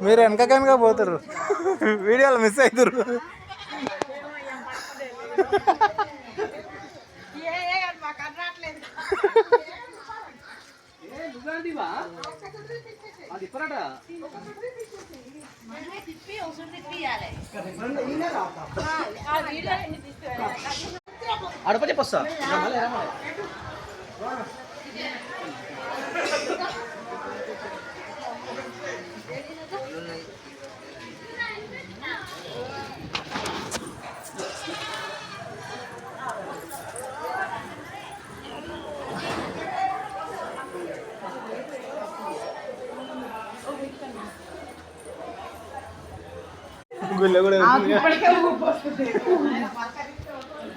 మీరు వెనకగా పోతారు, వీడియోలు మిస్ అవుతారు. అడప చెప్పొస్తా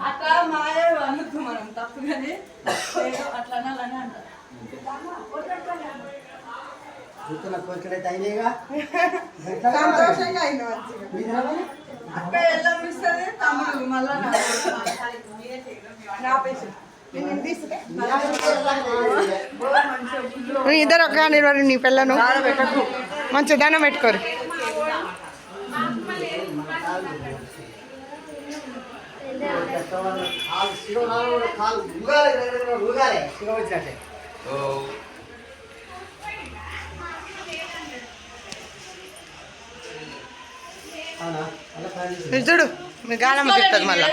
అట్లా మాయే అనొద్దు మనం తప్పు కానీ అట్లా అనాలని అంటారు. సంతోషంగా అయిన అక్క ఎలా ఇస్తుంది తమ్ముడు మళ్ళా ఇద్దరు ఒక నిలబడి నీ పిల్లను మంచి దండం పెట్టుకోరు. చూడు మీ గాలమ్మ తిట్టదు మళ్ళా.